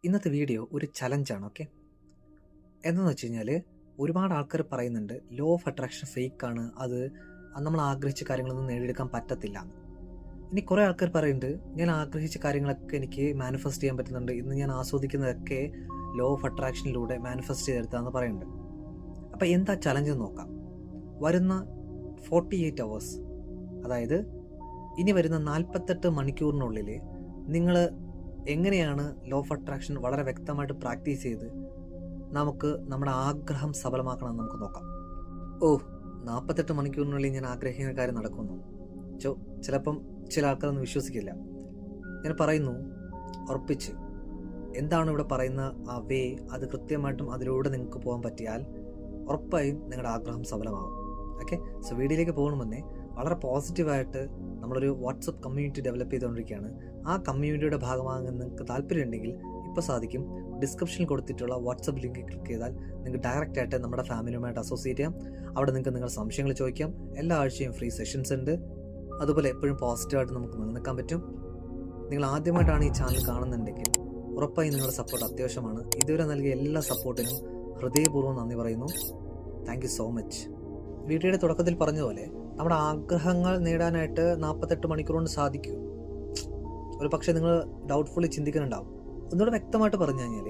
ഇന്നത്തെ വീഡിയോ ഒരു ചലഞ്ചാണ്. ഓക്കെ, എന്താണെന്ന് വെച്ച് കഴിഞ്ഞാൽ ഒരുപാട് ആൾക്കാർ പറയുന്നുണ്ട് ലോ ഓഫ് അട്രാക്ഷൻ ഫേക്കാണ്, അത് നമ്മൾ ആഗ്രഹിച്ച കാര്യങ്ങളൊന്നും നേടിയെടുക്കാൻ പറ്റത്തില്ല. ഇനി കുറേ ആൾക്കാർ പറയുന്നുണ്ട് ഞാൻ ആഗ്രഹിച്ച കാര്യങ്ങളൊക്കെ എനിക്ക് മാനിഫെസ്റ്റ് ചെയ്യാൻ പറ്റുന്നുണ്ട്, ഇന്ന് ഞാൻ ആസ്വദിക്കുന്നതൊക്കെ ലോ ഓഫ് അട്രാക്ഷനിലൂടെ മാനിഫെസ്റ്റ് ചെയ്തെടുത്താന്ന് പറയുന്നുണ്ട്. അപ്പോൾ എന്താ ചലഞ്ച് എന്ന് നോക്കാം. വരുന്ന 48 അവേഴ്സ്, അതായത് ഇനി വരുന്ന 48 മണിക്കൂറിനുള്ളിൽ നിങ്ങൾ എങ്ങനെയാണ് ലോ ഓഫ് അട്രാക്ഷൻ വളരെ വ്യക്തമായിട്ട് പ്രാക്ടീസ് ചെയ്ത് നമുക്ക് നമ്മുടെ ആഗ്രഹം സഫലമാക്കണം നമുക്ക് നോക്കാം. 48 മണിക്കൂറിനുള്ളിൽ ഞാൻ ആഗ്രഹിക്കുന്ന കാര്യം നടക്കുന്നു. ചിലപ്പം ചില ആൾക്കാരൊന്നും വിശ്വസിക്കില്ല. ഞാൻ പറയുന്നു ഉറപ്പിച്ച്, എന്താണ് ഇവിടെ പറയുന്ന ആ വേ, അത് കൃത്യമായിട്ടും അതിലൂടെ നിങ്ങൾക്ക് പോകാൻ പറ്റിയാൽ ഉറപ്പായും നിങ്ങളുടെ ആഗ്രഹം സഫലമാകും. ഓക്കെ, സോ വീഡിയോയിലേക്ക് പോകുന്ന മുന്നേ വളരെ പോസിറ്റീവായിട്ട് നമ്മളൊരു വാട്സപ്പ് കമ്മ്യൂണിറ്റി ഡെവലപ്പ് ചെയ്തുകൊണ്ടിരിക്കുകയാണ്. ആ കമ്മ്യൂണിറ്റിയുടെ ഭാഗമാകാൻ നിങ്ങൾക്ക് താല്പര്യമുണ്ടെങ്കിൽ ഇപ്പോൾ സാധിക്കും. ഡിസ്ക്രിപ്ഷനിൽ കൊടുത്തിട്ടുള്ള വാട്സപ്പ് ലിങ്ക് ക്ലിക്ക് ചെയ്താൽ നിങ്ങൾക്ക് ഡയറക്റ്റ് ആയിട്ട് നമ്മുടെ ഫാമിലിയുമായിട്ട് അസോസിയേറ്റ് ചെയ്യാം. അവിടെ നിങ്ങൾക്ക് നിങ്ങളുടെ സംശയങ്ങൾ ചോദിക്കാം. എല്ലാ ആഴ്ചയും ഫ്രീ സെഷൻസ് ഉണ്ട്. അതുപോലെ എപ്പോഴും പോസിറ്റീവായിട്ട് നമുക്ക് നിലനിൽക്കാൻ പറ്റും. നിങ്ങൾ ആദ്യമായിട്ടാണ് ഈ ചാനൽ കാണുന്നുണ്ടെങ്കിൽ ഉറപ്പായും നിങ്ങളുടെ സപ്പോർട്ട് അത്യാവശ്യമാണ്. ഇതുവരെ നൽകിയ എല്ലാ സപ്പോർട്ടിനും ഹൃദയപൂർവ്വം നന്ദി പറയുന്നു. Thank you so much. വീഡിയോയുടെ തുടക്കത്തിൽ പറഞ്ഞതുപോലെ നമ്മുടെ ആഗ്രഹങ്ങൾ നേടാനായിട്ട് 48 മണിക്കൂർ കൊണ്ട് സാധിക്കും. ഒരു പക്ഷേ നിങ്ങൾ ഡൗട്ട്ഫുള്ളി ചിന്തിക്കുന്നുണ്ടാവും. ഒന്നുകൂടെ വ്യക്തമായിട്ട് പറഞ്ഞു കഴിഞ്ഞാൽ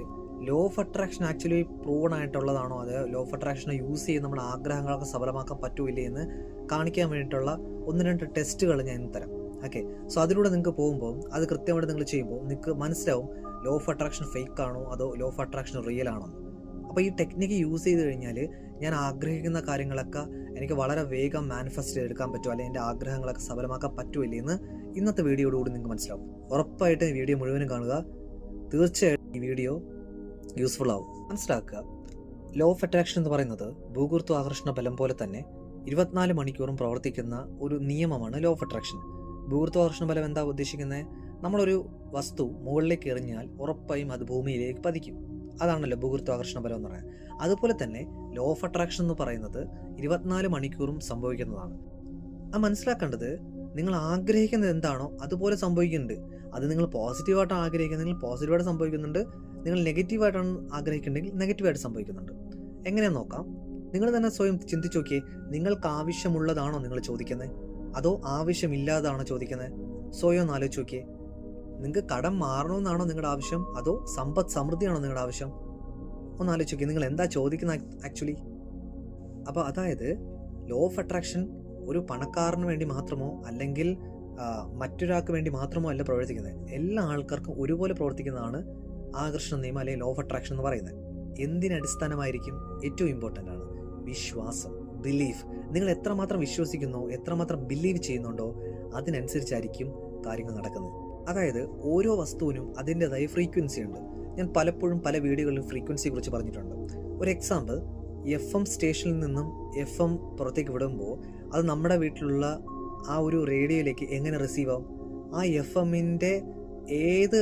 law of attraction actually proven ആയിട്ടുള്ളതാണോ, അത് ലോ ഓഫ് അട്രാക്ഷനെ യൂസ് ചെയ്ത് നമ്മുടെ ആഗ്രഹങ്ങളൊക്കെ സഫലമാക്കാൻ പറ്റൂല്ലേ എന്ന് കാണിക്കാൻ വേണ്ടിയിട്ടുള്ള 1-2 ടെസ്റ്റുകൾ ഞാൻ ഇന്ന് തരാം. ഓക്കെ, സോ അതിലൂടെ നിങ്ങൾക്ക് പോകുമ്പോൾ അത് കൃത്യമായിട്ട് നിങ്ങൾ ചെയ്യുമ്പോൾ നിങ്ങൾക്ക് മനസ്സിലാവും ലോ ഓഫ് അട്രാക്ഷൻ ഫേക്ക് ആണോ അതോ ലോ ഓഫ് അട്രാക്ഷൻ റിയൽ ആണോ. അപ്പോൾ ഈ ടെക്നിക്ക് യൂസ് ചെയ്ത് കഴിഞ്ഞാൽ ഞാൻ ആഗ്രഹിക്കുന്ന കാര്യങ്ങളൊക്കെ എനിക്ക് വളരെ വേഗം മാനിഫെസ്റ്റ് ചെയ്തെടുക്കാൻ പറ്റുമോ, അല്ലെങ്കിൽ എൻ്റെ ആഗ്രഹങ്ങളൊക്കെ സഫലമാക്കാൻ പറ്റുമില്ലേ എന്ന് ഇന്നത്തെ വീഡിയോയോടുകൂടി നിങ്ങൾക്ക് മനസ്സിലാവും. ഉറപ്പായിട്ട് ഈ വീഡിയോ മുഴുവനും കാണുക. തീർച്ചയായിട്ടും ഈ വീഡിയോ യൂസ്ഫുൾ ആവും. മനസ്സിലാക്കുക, ലോ ഓഫ് അട്രാക്ഷൻ എന്ന് പറയുന്നത് ഭൂഗുരുത്വ ആകർഷണ ബലം പോലെ തന്നെ 24 മണിക്കൂറും പ്രവർത്തിക്കുന്ന ഒരു നിയമമാണ് ലോ ഓഫ് അട്രാക്ഷൻ. ഭൂഗുരുത്വ ആകർഷണ ബലം എന്താ ഉദ്ദേശിക്കുന്നത്? നമ്മളൊരു വസ്തു മുകളിലേക്ക് എറിഞ്ഞാൽ ഉറപ്പായും അത് ഭൂമിയിലേക്ക് പതിക്കും. അതാണല്ലോ ഭൂഗുരുത്വാകർഷണ ബലം എന്ന് പറയുന്നത്. അതുപോലെ തന്നെ ലോ ഓഫ് അട്രാക്ഷൻ എന്ന് പറയുന്നത് 24 മണിക്കൂറും സംഭവിക്കുന്നതാണ്. അത് മനസ്സിലാക്കേണ്ടത്, നിങ്ങൾ ആഗ്രഹിക്കുന്നത് എന്താണോ അതുപോലെ സംഭവിക്കുന്നുണ്ട്. അത് നിങ്ങൾ പോസിറ്റീവായിട്ടാണ് ആഗ്രഹിക്കുന്നത്, പോസിറ്റീവായിട്ട് സംഭവിക്കുന്നുണ്ട്. നിങ്ങൾ നെഗറ്റീവായിട്ടാണ് ആഗ്രഹിക്കുന്നുണ്ടെങ്കിൽ നെഗറ്റീവായിട്ട് സംഭവിക്കുന്നുണ്ട്. എങ്ങനെയാന്ന് നോക്കാം. നിങ്ങൾ തന്നെ സ്വയം ചിന്തിച്ച് നോക്കിയേ, നിങ്ങൾക്ക് ആവശ്യമുള്ളതാണോ നിങ്ങൾ ചോദിക്കുന്നത് അതോ ആവശ്യമില്ലാതാണോ ചോദിക്കുന്നത്? സ്വയം ഒന്ന് ആലോചിച്ച് നോക്കിയേ. നിങ്ങൾക്ക് കടം മാറണമെന്നാണോ നിങ്ങളുടെ ആവശ്യം അതോ സമ്പദ് സമൃദ്ധിയാണോ നിങ്ങളുടെ ആവശ്യം? ഒന്ന് ആലോചിച്ച് നോക്കി, നിങ്ങൾ എന്താ ചോദിക്കുന്നത് ആക്ച്വലി. അപ്പോൾ അതായത് ലോ ഓഫ് അട്രാക്ഷൻ ഒരു പണക്കാരന് വേണ്ടി മാത്രമോ അല്ലെങ്കിൽ മറ്റൊരാൾക്ക് വേണ്ടി മാത്രമോ അല്ല പ്രവർത്തിക്കുന്നത്. എല്ലാ ആൾക്കാർക്കും ഒരുപോലെ പ്രവർത്തിക്കുന്നതാണ് ആകർഷണ നിയമം അല്ലെങ്കിൽ ലോ ഓഫ് അട്രാക്ഷൻ എന്ന് പറയുന്നത്. എന്തിനടിസ്ഥാനമായിരിക്കും? ഏറ്റവും ഇമ്പോർട്ടൻ്റ് ആണ് വിശ്വാസം, ബിലീഫ്. നിങ്ങൾ എത്രമാത്രം വിശ്വസിക്കുന്നോ, എത്രമാത്രം ബിലീവ് ചെയ്യുന്നുണ്ടോ അതിനനുസരിച്ചായിരിക്കും കാര്യങ്ങൾ നടക്കുന്നത്. അതായത് ഓരോ വസ്തുവിനും അതിൻ്റെതായ ഫ്രീക്വൻസി ഉണ്ട്. ഞാൻ പലപ്പോഴും പല വീഡിയോകളിലും ഫ്രീക്വൻസിയെ കുറിച്ച് പറഞ്ഞിട്ടുണ്ട്. ഒരു എക്സാമ്പിൾ, FM സ്റ്റേഷനിൽ നിന്നും FM പുറത്തേക്ക് വിടുമ്പോൾ അത് നമ്മുടെ വീട്ടിലുള്ള ആ ഒരു റേഡിയോയിലേക്ക് എങ്ങനെ റിസീവ് ആവും? ആ FMൻ്റെ ഏത്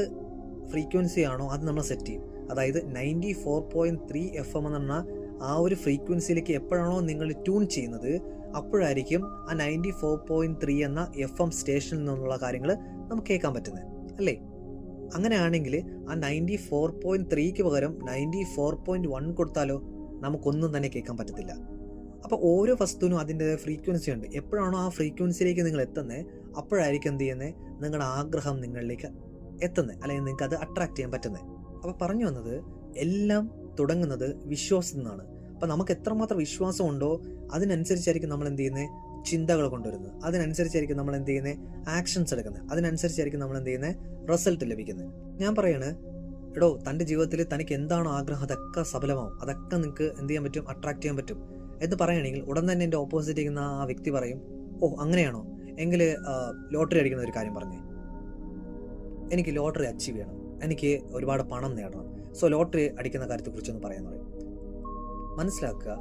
ഫ്രീക്വൻസി ആണോ അത് നമ്മൾ സെറ്റ് ചെയ്യും. അതായത് 94.3 FM എന്ന് പറഞ്ഞാൽ ആ ഒരു ഫ്രീക്വൻസിയിലേക്ക് എപ്പോഴാണോ നിങ്ങൾ ട്യൂൺ ചെയ്യുന്നത് അപ്പോഴായിരിക്കും ആ 94.3 എന്ന FM സ്റ്റേഷനിൽ നിന്നുള്ള കാര്യങ്ങൾ നമുക്ക് കേൾക്കാൻ പറ്റുന്നത്, അല്ലേ? അങ്ങനെയാണെങ്കിൽ ആ 94.3ക്ക് പകരം 94.1 കൊടുത്താലോ നമുക്കൊന്നും തന്നെ കേൾക്കാൻ പറ്റത്തില്ല. അപ്പോൾ ഓരോ വസ്തുവിനും അതിൻ്റെ ഫ്രീക്വൻസി ഉണ്ട്. എപ്പോഴാണോ ആ ഫ്രീക്വൻസിയിലേക്ക് നിങ്ങൾ എത്തുന്നത് അപ്പോഴായിരിക്കും എന്ത് ചെയ്യുന്നത്, നിങ്ങളുടെ ആഗ്രഹം നിങ്ങളിലേക്ക് എത്തുന്നത്, അല്ലെങ്കിൽ നിങ്ങൾക്ക് അത് അട്രാക്ട് ചെയ്യാൻ പറ്റുന്നത്. അപ്പോൾ പറഞ്ഞു വന്നത്, എല്ലാം തുടങ്ങുന്നത് വിശ്വാസത്തിൽ നിന്നാണ്. അപ്പോൾ നമുക്ക് എത്രമാത്രം വിശ്വാസം ഉണ്ടോ അതിനനുസരിച്ചായിരിക്കും നമ്മൾ എന്ത് ചെയ്യുന്നത്, ചിന്തകൾ കൊണ്ടുവരുന്നത്. അതിനനുസരിച്ചായിരിക്കും നമ്മൾ എന്ത് ചെയ്യുന്നത്, ആക്ഷൻസ് എടുക്കുന്നത്. അതിനനുസരിച്ചായിരിക്കും നമ്മൾ എന്ത് ചെയ്യുന്നത്, റിസൾട്ട് ലഭിക്കുന്നത്. ഞാൻ പറയാണ്, എടോ തൻ്റെ ജീവിതത്തിൽ തനിക്ക് എന്താണോ ആഗ്രഹം അതൊക്കെ സഫലമാവും, അതൊക്കെ നിങ്ങൾക്ക് എന്ത് ചെയ്യാൻ പറ്റും, അട്രാക്ട് ചെയ്യാൻ പറ്റും എന്ന് പറയുകയാണെങ്കിൽ ഉടൻ തന്നെ എൻ്റെ ഓപ്പോസിറ്റ് ഇരിക്കുന്ന ആ വ്യക്തി പറയും, അങ്ങനെയാണോ, എങ്കിൽ ലോട്ടറി അടിക്കുന്ന ഒരു കാര്യം പറഞ്ഞേ, എനിക്ക് ലോട്ടറി അച്ചീവ് ചെയ്യണം, എനിക്ക് ഒരുപാട് പണം നേടണം, സോ ലോട്ടറി അടിക്കുന്ന കാര്യത്തെക്കുറിച്ചൊന്ന് പറയാൻ പറയും. മനസ്സിലാക്കുക,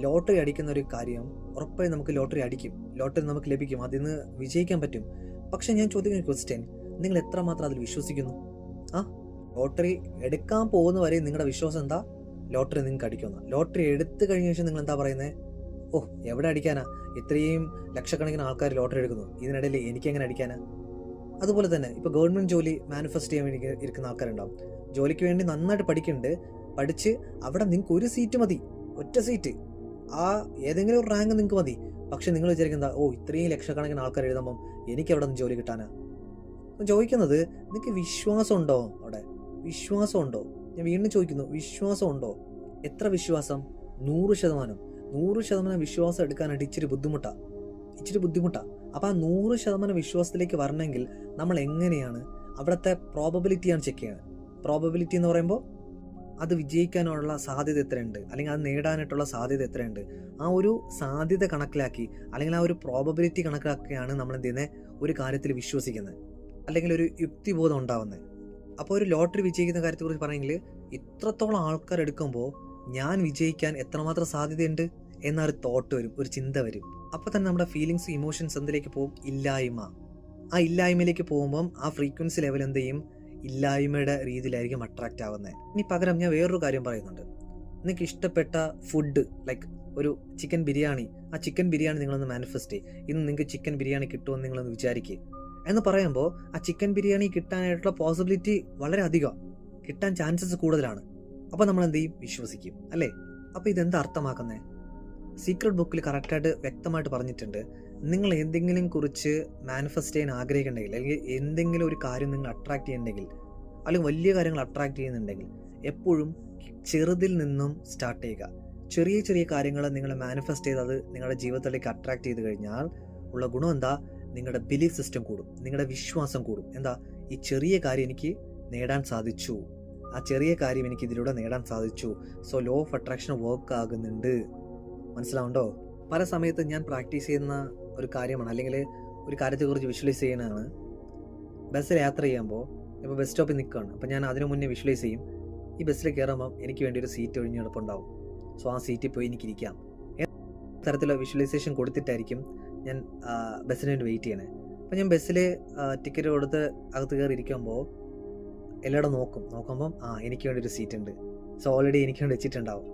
ലോട്ടറി അടിക്കുന്ന ഒരു കാര്യം ഉറപ്പായും നമുക്ക് ലോട്ടറി അടിക്കും, ലോട്ടറി നമുക്ക് ലഭിക്കും, അതിന് വിജയിക്കാൻ പറ്റും. പക്ഷെ ഞാൻ ചോദിക്കുന്ന ക്വസ്റ്റ്യൻ, നിങ്ങൾ എത്രമാത്രം അതിൽ വിശ്വസിക്കുന്നു? ലോട്ടറി എടുക്കാൻ പോകുന്ന വരെ നിങ്ങളുടെ വിശ്വാസം എന്താ, ലോട്ടറി നിങ്ങൾക്ക് അടിക്കുമെന്ന്. ലോട്ടറി എടുത്തു കഴിഞ്ഞ ശേഷം നിങ്ങൾ എന്താ പറയുന്നത്, എവിടെ അടിക്കാനാ, ഇത്രയും ലക്ഷക്കണക്കിന് ആൾക്കാർ ലോട്ടറി എടുക്കുന്നു, ഇതിനിടയിൽ എനിക്ക് എങ്ങനെ അടിക്കാനാ? അതുപോലെ തന്നെ ഇപ്പോൾ ഗവൺമെൻറ് ജോലി മാനിഫെസ്റ്റ് ചെയ്യാൻ വേണ്ടി ഇരിക്കുന്ന ആൾക്കാരുണ്ടാവും. ജോലിക്ക് വേണ്ടി നന്നായിട്ട് പഠിക്കുന്നുണ്ട്, പഠിച്ച് അവിടെ നിങ്ങൾക്ക് ഒരു സീറ്റ് മതി, ഒറ്റ സീറ്റ്, ആ ഏതെങ്കിലും ഒരു റാങ്ക് നിങ്ങൾക്ക് മതി. പക്ഷെ നിങ്ങൾ വിചാരിക്കുന്നത് ഇത്രയും ലക്ഷക്കണക്കിന് ആൾക്കാർ എഴുതുമ്പം എനിക്ക് അവിടെ നിന്ന് ജോലി കിട്ടാനാ? ചോദിക്കുന്നത് നിങ്ങൾക്ക് വിശ്വാസം ഉണ്ടോ? അവിടെ വിശ്വാസം ഉണ്ടോ? ഞാൻ വീണ്ടും ചോദിക്കുന്നു, വിശ്വാസം ഉണ്ടോ? എത്ര വിശ്വാസം? 100%. 100% വിശ്വാസം എടുക്കാനായിട്ട് ഇച്ചിരി ബുദ്ധിമുട്ടാണ്. അപ്പോൾ ആ 100% വിശ്വാസത്തിലേക്ക് വരണമെങ്കിൽ നമ്മൾ എങ്ങനെയാണ് അവിടുത്തെ പ്രോബബിലിറ്റിയാണ് ചെക്ക് ചെയ്യുന്നത്. പ്രോബബിലിറ്റി എന്ന് പറയുമ്പോൾ അത് വിജയിക്കാനുള്ള സാധ്യത എത്രയുണ്ട്, അല്ലെങ്കിൽ അത് നേടാനായിട്ടുള്ള സാധ്യത എത്രയുണ്ട്, ആ ഒരു സാധ്യത കണക്കിലാക്കി അല്ലെങ്കിൽ ആ ഒരു പ്രോബബിലിറ്റി കണക്കിലാക്കിയാണ് നമ്മൾ എന്ത് ചെയ്യുന്നത്, ഒരു കാര്യത്തിൽ വിശ്വസിക്കുന്നത്, അല്ലെങ്കിൽ ഒരു യുക്തിബോധം ഉണ്ടാവുന്നത്. അപ്പോൾ ഒരു ലോട്ടറി വിജയിക്കുന്ന കാര്യത്തെക്കുറിച്ച് പറയുമെങ്കിൽ ഇത്രത്തോളം ആൾക്കാർ എടുക്കുമ്പോൾ ഞാൻ വിജയിക്കാൻ എത്രമാത്രം സാധ്യതയുണ്ട് എന്നൊരു തോട്ട് വരും, ഒരു ചിന്ത വരും. അപ്പോൾ തന്നെ നമ്മുടെ ഫീലിങ്സ്, ഇമോഷൻസ് എന്തിലേക്ക് പോകും? ഇല്ലായ്മ. ആ ഇല്ലായ്മയിലേക്ക് പോകുമ്പം ആ ഫ്രീക്വൻസി ലെവൽ എന്ത് ചെയ്യും? ഇല്ലായ്മയുടെ രീതിയിലായിരിക്കും അട്രാക്റ്റ് ആവുന്നത്. ഇനി പകരം ഞാൻ വേറൊരു കാര്യം പറയുന്നുണ്ട്. നിങ്ങൾക്ക് ഇഷ്ടപ്പെട്ട ഫുഡ്, ലൈക്ക് ഒരു ചിക്കൻ ബിരിയാണി, ആ ചിക്കൻ ബിരിയാണി നിങ്ങളൊന്ന് മാനിഫെസ്റ്റ് ചെയ്യും. ഇന്ന് നിങ്ങൾക്ക് ചിക്കൻ ബിരിയാണി കിട്ടുമെന്ന് നിങ്ങളൊന്ന് വിചാരിക്കുക എന്ന് പറയുമ്പോൾ ആ ചിക്കൻ ബിരിയാണി കിട്ടാനായിട്ടുള്ള പോസിബിലിറ്റി വളരെ അധികമാണ്, കിട്ടാൻ ചാൻസസ് കൂടുതലാണ്. അപ്പോൾ നമ്മൾ എന്ത് ചെയ്യും? വിശ്വസിക്കും, അല്ലേ? അപ്പോൾ ഇതെന്താ അർത്ഥമാക്കുന്നത്? സീക്രട്ട് ബുക്കിൽ കറക്റ്റായിട്ട് വ്യക്തമായിട്ട് പറഞ്ഞിട്ടുണ്ട്, നിങ്ങൾ എന്തെങ്കിലും കുറിച്ച് മാനിഫെസ്റ്റ് ചെയ്യാൻ ആഗ്രഹിക്കുന്നുണ്ടെങ്കിൽ, അല്ലെങ്കിൽ എന്തെങ്കിലും ഒരു കാര്യം നിങ്ങൾ അട്രാക്ട് ചെയ്യുന്നുണ്ടെങ്കിൽ, അല്ലെങ്കിൽ വലിയ കാര്യങ്ങൾ അട്രാക്ട് ചെയ്യുന്നുണ്ടെങ്കിൽ, എപ്പോഴും ചെറുതിൽ നിന്നും സ്റ്റാർട്ട് ചെയ്യുക. ചെറിയ ചെറിയ കാര്യങ്ങൾ നിങ്ങൾ മാനിഫെസ്റ്റ് ചെയ്ത് അത് നിങ്ങളുടെ ജീവിതത്തിലേക്ക് അട്രാക്ട് ചെയ്ത് കഴിഞ്ഞാൽ ഉള്ള ഗുണം എന്താ? നിങ്ങളുടെ ബിലീഫ് സിസ്റ്റം കൂടും, നിങ്ങളുടെ വിശ്വാസം കൂടും. എന്താ? ഈ ചെറിയ കാര്യം എനിക്ക് നേടാൻ സാധിച്ചു, ആ ചെറിയ കാര്യം എനിക്ക് ഇതിലൂടെ നേടാൻ സാധിച്ചു. So low of attraction work ആകുന്നുണ്ട്. മനസ്സിലാവുണ്ടോ? പല സമയത്ത് ഞാൻ പ്രാക്ടീസ് ചെയ്യുന്ന ഒരു കാര്യമാണ്, അല്ലെങ്കിൽ ഒരു കാര്യത്തെക്കുറിച്ച് വിഷ്വലൈസ് ചെയ്യുന്നതാണ്. ബസ്സിൽ യാത്ര ചെയ്യുമ്പോൾ ഇപ്പോൾ ബസ് സ്റ്റോപ്പിൽ നിൽക്കുകയാണ്, അപ്പോൾ ഞാൻ അതിനു മുന്നേ വിഷ്വലൈസ് ചെയ്യും, ഈ ബസ്സിൽ കയറുമ്പം എനിക്ക് വേണ്ടി ഒരു സീറ്റ് ഒഴിഞ്ഞ് കിടപ്പുണ്ടാവും, സോ ആ സീറ്റിൽ പോയി എനിക്കിരിക്കാം. തരത്തിലുള്ള വിഷ്വലൈസേഷൻ കൊടുത്തിട്ടായിരിക്കും ഞാൻ ബസ്സിന് വേണ്ടി വെയിറ്റ് ചെയ്യണേ. അപ്പോൾ ഞാൻ ബസ്സിൽ ടിക്കറ്റ് കൊടുത്ത് അകത്ത് കയറി ഇരിക്കുമ്പോൾ എല്ലായിടും നോക്കുമ്പം എനിക്ക് വേണ്ടി ഒരു സീറ്റ് ഉണ്ട്, സോ ഓൾറെഡി എനിക്ക് വേണ്ടി വെച്ചിട്ടുണ്ടാവും.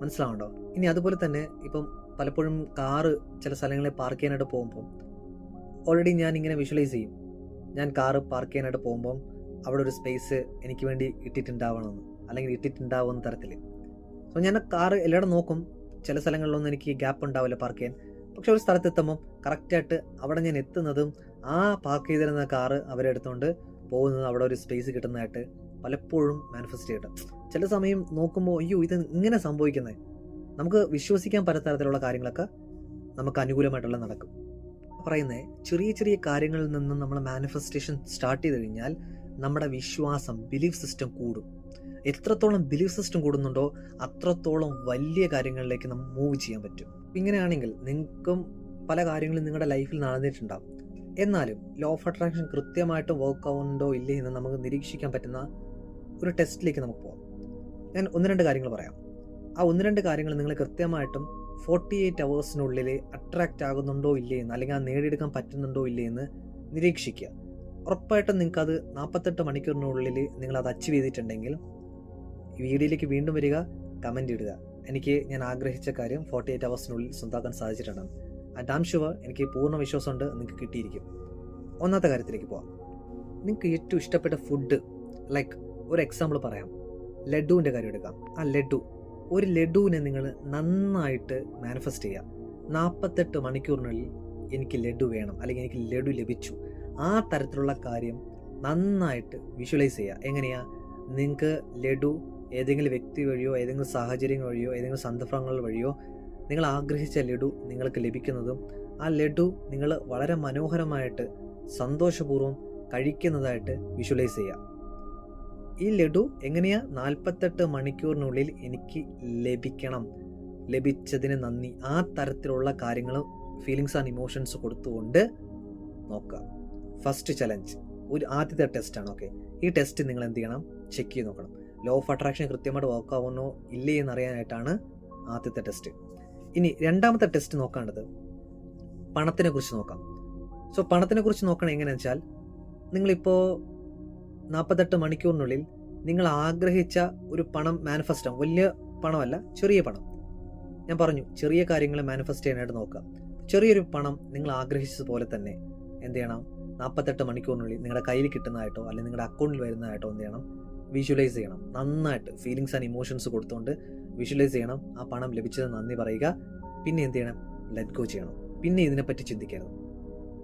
മനസ്സിലാവുണ്ടോ? ഇനി അതുപോലെ തന്നെ ഇപ്പം പലപ്പോഴും കാറ് ചില സ്ഥലങ്ങളിൽ പാർക്ക് ചെയ്യാനായിട്ട് പോകുമ്പം ഓൾറെഡി ഞാൻ ഇങ്ങനെ വിഷ്വലൈസ് ചെയ്യും, ഞാൻ കാറ് പാർക്ക് ചെയ്യാനായിട്ട് പോകുമ്പം അവിടെ ഒരു സ്പേസ് എനിക്ക് വേണ്ടി ഇട്ടിട്ടുണ്ടാവണമെന്ന്, അല്ലെങ്കിൽ ഇട്ടിട്ടുണ്ടാവുന്ന തരത്തിൽ. സോ ഞാൻ കാറ് എല്ലായിടും നോക്കും, ചില സ്ഥലങ്ങളിലൊന്നും എനിക്ക് ഗ്യാപ്പ് ഉണ്ടാവില്ല പാർക്ക് ചെയ്യാൻ. പക്ഷെ ഒരു സ്ഥലത്തെത്തുമ്പം കറക്റ്റായിട്ട് അവിടെ ഞാൻ എത്തുന്നതും ആ പാർക്ക് ചെയ്തിരുന്ന കാറ് അവരെടുത്തുകൊണ്ട് പോകുന്നത് അവിടെ ഒരു സ്പേസ് കിട്ടുന്നതായിട്ട് പലപ്പോഴും മാനിഫെസ്റ്റ് ചെയ്യട്ടെ. ചില സമയം നോക്കുമ്പോൾ ഇത് ഇങ്ങനെ സംഭവിക്കുന്നത്, നമുക്ക് വിശ്വസിക്കാൻ പറ്റാത്ത തരത്തിലുള്ള കാര്യങ്ങളൊക്കെ നമുക്ക് അനുകൂലമായിട്ടുള്ള നടക്കും. പറയുന്നത് ചെറിയ ചെറിയ കാര്യങ്ങളിൽ നിന്നും നമ്മൾ മാനിഫെസ്റ്റേഷൻ സ്റ്റാർട്ട് ചെയ്ത് കഴിഞ്ഞാൽ നമ്മുടെ വിശ്വാസം, ബിലീഫ് സിസ്റ്റം കൂടും. എത്രത്തോളം ബിലീഫ് സിസ്റ്റം കൂടുന്നുണ്ടോ അത്രത്തോളം വലിയ കാര്യങ്ങളിലേക്ക് നമുക്ക് മൂവ് ചെയ്യാൻ പറ്റും. ഇങ്ങനെയാണെങ്കിൽ നിങ്ങൾക്കും പല കാര്യങ്ങളും നിങ്ങളുടെ ലൈഫിൽ നടന്നിട്ടുണ്ടാകും. എന്നാലും ലോ ഓഫ് അട്രാക്ഷൻ കൃത്യമായിട്ട് വർക്ക് ആവുന്നുണ്ടോ ഇല്ലേ എന്ന് നമുക്ക് നിരീക്ഷിക്കാൻ പറ്റുന്ന ഒരു ടെസ്റ്റിലേക്ക് നമുക്ക് പോകാം. ഞാൻ 1-2 കാര്യങ്ങൾ പറയാം. ആ 1-2 കാര്യങ്ങൾ നിങ്ങൾ കൃത്യമായിട്ടും 48 hours അട്രാക്റ്റ് ആകുന്നുണ്ടോ ഇല്ലേ എന്ന്, അല്ലെങ്കിൽ അത് നേടിയെടുക്കാൻ പറ്റുന്നുണ്ടോ ഇല്ലേ എന്ന് നിരീക്ഷിക്കുക. ഉറപ്പായിട്ടും നിങ്ങൾക്കത് 48 മണിക്കൂറിനുള്ളിൽ നിങ്ങളത് അച്ചീവ് ചെയ്തിട്ടുണ്ടെങ്കിൽ ഈ വീഡിയോയിലേക്ക് വീണ്ടും വരിക, കമൻറ്റ് ഇടുക, ഞാൻ ആഗ്രഹിച്ച കാര്യം 48 hours സ്വന്തമാക്കാൻ സാധിച്ചിട്ടുണ്ടെന്ന്. ഡാം ഷുവർ എനിക്ക് പൂർണ്ണ വിശ്വാസമുണ്ട് നിങ്ങൾക്ക് കിട്ടിയിരിക്കും. ഒന്നാമത്തെ കാര്യത്തിലേക്ക് പോകാം. നിങ്ങൾക്ക് ഏറ്റവും ഇഷ്ടപ്പെട്ട ഫുഡ്, ലൈക്ക് ഒരു എക്സാമ്പിൾ പറയാം, ലഡുവിൻ്റെ കാര്യം എടുക്കാം. ആ ഒരു ലഡുവിനെ നിങ്ങൾ നന്നായിട്ട് മാനിഫെസ്റ്റ് ചെയ്യുക. 48 മണിക്കൂറിനുള്ളിൽ എനിക്ക് ലഡു വേണം, അല്ലെങ്കിൽ എനിക്ക് ലഡു ലഭിച്ചു. ആ തരത്തിലുള്ള കാര്യം നന്നായിട്ട് വിഷ്വലൈസ് ചെയ്യുക. എങ്ങനെയാ? നിങ്ങൾക്ക് ലഡു ഏതെങ്കിലും വ്യക്തി വഴിയോ, ഏതെങ്കിലും സാഹചര്യം വഴിയോ, ഏതെങ്കിലും സന്ദർഭങ്ങൾ വഴിയോ നിങ്ങൾ ആഗ്രഹിച്ച ലഡു നിങ്ങൾക്ക് ലഭിക്കുന്നതും, ആ ലഡു നിങ്ങൾ വളരെ മനോഹരമായിട്ട് സന്തോഷപൂർവ്വം കഴിക്കുന്നതായിട്ട് വിഷ്വലൈസ് ചെയ്യുക. ഈ ലഡു എങ്ങനെയാ? 48 മണിക്കൂറിനുള്ളിൽ എനിക്ക് ലഭിക്കണം, ലഭിച്ചതിന് നന്ദി, ആ തരത്തിലുള്ള കാര്യങ്ങളും ഫീലിങ്സ് ആൻഡ് ഇമോഷൻസ് കൊടുത്തുകൊണ്ട് നോക്കുക. ഫസ്റ്റ് ചലഞ്ച്, ആദ്യത്തെ ടെസ്റ്റാണ്. ഓക്കെ, ഈ ടെസ്റ്റ് നിങ്ങൾ എന്ത് ചെയ്യണം? ചെക്ക് ചെയ്ത് നോക്കണം. ലോ ഓഫ് അട്രാക്ഷൻ കൃത്യമായിട്ട് വർക്ക് ആവുന്നോ ഇല്ലേ എന്നറിയാനായിട്ടാണ് ആദ്യത്തെ ടെസ്റ്റ്. ഇനി രണ്ടാമത്തെ ടെസ്റ്റ് നോക്കേണ്ടത് പണത്തിനെ കുറിച്ച് നോക്കാം. സോ പണത്തിനെ കുറിച്ച് നോക്കണം എങ്ങനെയാണെന്ന് വെച്ചാൽ, നിങ്ങളിപ്പോൾ 48 മണിക്കൂറിനുള്ളിൽ നിങ്ങൾ ആഗ്രഹിച്ച ഒരു പണം മാനിഫെസ്റ്റ് ആവും. വലിയ പണമല്ല, ചെറിയ പണം. ഞാൻ പറഞ്ഞു, ചെറിയ കാര്യങ്ങൾ മാനിഫെസ്റ്റ് ചെയ്യാനായിട്ട് നോക്കുക. ചെറിയൊരു പണം നിങ്ങൾ ആഗ്രഹിച്ചതുപോലെ തന്നെ എന്ത് ചെയ്യണം? 48 മണിക്കൂറിനുള്ളിൽ നിങ്ങളുടെ കയ്യിൽ കിട്ടുന്നതായിട്ടോ അല്ലെങ്കിൽ നിങ്ങളുടെ അക്കൗണ്ടിൽ വരുന്നതായിട്ടോ എന്ത് ചെയ്യണം? വിഷ്വലൈസ് ചെയ്യണം. നന്നായിട്ട് ഫീലിങ്സ് ആൻഡ് ഇമോഷൻസ് കൊടുത്തുകൊണ്ട് വിഷ്വലൈസ് ചെയ്യണം. ആ പണം ലഭിച്ചത് നന്ദി പറയുക. പിന്നെ എന്ത് ചെയ്യണം? ലെറ്റ് ഗോ ചെയ്യണം. പിന്നെ ഇതിനെപ്പറ്റി ചിന്തിക്കരുത്.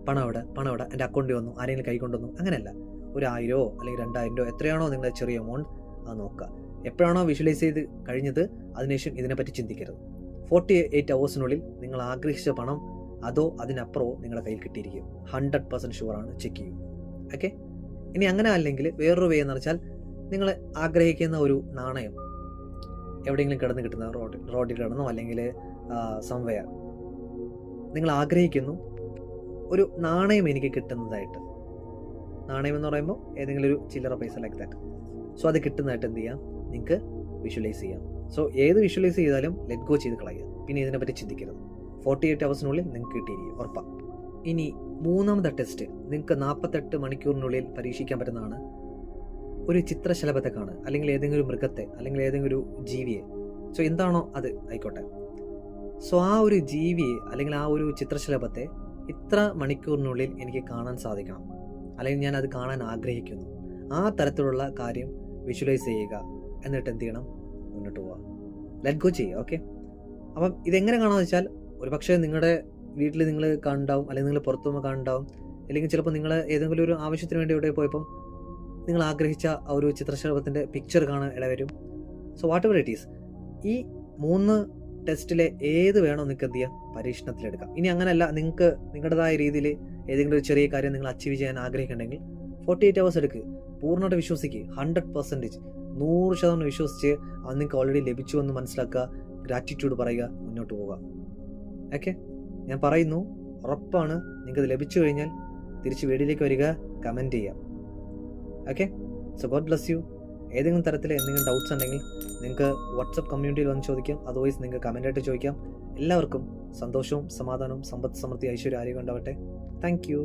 പണം എവിടെ എൻ്റെ അക്കൗണ്ടിൽ വന്നു, ആരെങ്കിലും കൈ കൊണ്ടുവന്നു, അങ്ങനെയല്ല. ഒരു 1000 അല്ലെങ്കിൽ 2000 എത്രയാണോ നിങ്ങളുടെ ചെറിയ എമൗണ്ട് അത് നോക്കുക. എപ്പോഴാണോ വിഷ്വലൈസ് ചെയ്ത് കഴിഞ്ഞത് അതിനുശേഷം ഇതിനെപ്പറ്റി ചിന്തിക്കരുത്. 48 hours നിങ്ങൾ ആഗ്രഹിച്ച പണം അതോ അതിനപ്പുറമോ നിങ്ങളുടെ കയ്യിൽ കിട്ടിയിരിക്കും. 100% ഷുവറാണ്. ചെക്ക് ചെയ്യും. ഓക്കെ. ഇനി അങ്ങനെ അല്ലെങ്കിൽ വേറൊരു വേ എന്ന് വെച്ചാൽ നിങ്ങൾ ആഗ്രഹിക്കുന്ന ഒരു നാണയം എവിടെയെങ്കിലും കിടന്ന് കിട്ടുന്ന റോഡിൽ കിടന്നോ അല്ലെങ്കിൽ സംവെയർ നിങ്ങൾ ആഗ്രഹിക്കുന്നു ഒരു നാണയം എനിക്ക് കിട്ടുന്നതായിട്ട്. നാണയം എന്ന് പറയുമ്പോൾ ഏതെങ്കിലും ഒരു ചില്ലറ പൈസ ലൈക്ക് ദാറ്റ്. സോ അത് കിട്ടുന്നതായിട്ട് എന്ത് ചെയ്യാം? നിങ്ങൾക്ക് വിഷ്വലൈസ് ചെയ്യാം. സോ ഏത് വിഷ്വലൈസ് ചെയ്താലും ലെറ്റ് ഗോ ചെയ്ത് കളയുക. പിന്നെ ഇതിനെപ്പറ്റി ചിന്തിക്കരുത്. 48 hours നിങ്ങൾക്ക് കിട്ടിയിരിക്കും, ഉറപ്പാണ്. ഇനി മൂന്നാമത്തെ ടെസ്റ്റ് നിങ്ങൾക്ക് 48 മണിക്കൂറിനുള്ളിൽ പരീക്ഷിക്കാൻ പറ്റുന്നതാണ്. ഒരു ചിത്രശലഭത്തെ കാണുക, അല്ലെങ്കിൽ ഏതെങ്കിലും ഒരു മൃഗത്തെ, അല്ലെങ്കിൽ ഏതെങ്കിലും ഒരു ജീവിയെ. സോ എന്താണോ അത് ആയിക്കോട്ടെ. സോ ആ ഒരു ജീവിയെ അല്ലെങ്കിൽ ആ ഒരു ചിത്രശലഭത്തെ ഇത്ര മണിക്കൂറിനുള്ളിൽ എനിക്ക് കാണാൻ സാധിക്കണം, അല്ലെങ്കിൽ ഞാൻ അത് കാണാൻ ആഗ്രഹിക്കുന്നു. ആ തരത്തിലുള്ള കാര്യം വിഷ്വലൈസ് ചെയ്യുക. എന്നിട്ട് എന്ത് ചെയ്യണം? മുന്നോട്ട് പോവുക. ലെറ്റ് ഗോ ചെയ്യുക. ഓക്കെ. അപ്പം ഇതെങ്ങനെ കാണാമെന്ന് വെച്ചാൽ ഒരു പക്ഷേ നിങ്ങളുടെ വീട്ടിൽ നിങ്ങൾ കാണുണ്ടാവും, അല്ലെങ്കിൽ നിങ്ങൾ പുറത്തു പോകുമ്പോൾ കാണുണ്ടാവും, അല്ലെങ്കിൽ ചിലപ്പോൾ നിങ്ങൾ ഏതെങ്കിലും ഒരു ആവശ്യത്തിന് വേണ്ടി ഇവിടെ പോയപ്പം നിങ്ങൾ ആഗ്രഹിച്ച ആ ഒരു ചിത്രശലഭത്തിൻ്റെ പിക്ചർ കാണാൻ ഇടവരും. So whatever it is, ഈ 3 ടെസ്റ്റിലെ ഏത് വേണോ നിങ്ങൾക്ക് എന്ത് ചെയ്യാം? പരീക്ഷണത്തിലെടുക്കാം. ഇനി അങ്ങനെയല്ല, നിങ്ങൾക്ക് നിങ്ങളുടേതായ രീതിയിൽ ഏതെങ്കിലും ഒരു ചെറിയ കാര്യം നിങ്ങൾ അച്ചീവ് ചെയ്യാൻ ആഗ്രഹിക്കുന്നുണ്ടെങ്കിൽ 48 hours എടുക്കുക. പൂർണ്ണമായിട്ട് വിശ്വസിക്കുക. 100% 100% വിശ്വസിച്ച് അത് നിങ്ങൾക്ക് ഓൾറെഡി ലഭിച്ചു എന്ന് മനസ്സിലാക്കുക. ഗ്രാറ്റിറ്റ്യൂഡ് പറയുക, മുന്നോട്ട് പോവുക. ഓക്കെ. ഞാൻ പറയുന്നു, ഉറപ്പാണ് നിങ്ങൾക്കത് ലഭിച്ചു കഴിഞ്ഞാൽ തിരിച്ച് വീഡിയോയിലേക്ക് വരിക, കമൻറ്റ് ചെയ്യാം. Okay. So God bless you. ഏതെങ്കിലും തരത്തിൽ എന്തെങ്കിലും ഡൗട്ട്സ് ഉണ്ടെങ്കിൽ നിങ്ങൾക്ക് വാട്സപ്പ് കമ്മ്യൂണിറ്റിയിൽ വന്ന് ചോദിക്കാം. അതർവൈസ് നിങ്ങൾക്ക് കമൻ്റായിട്ട് ചോദിക്കാം. എല്ലാവർക്കും സന്തോഷവും സമാധാനവും സമ്പത്ത് സമൃദ്ധി ഐശ്വര്യം ആരോഗ്യം ഉണ്ടാവട്ടെ. Thank you.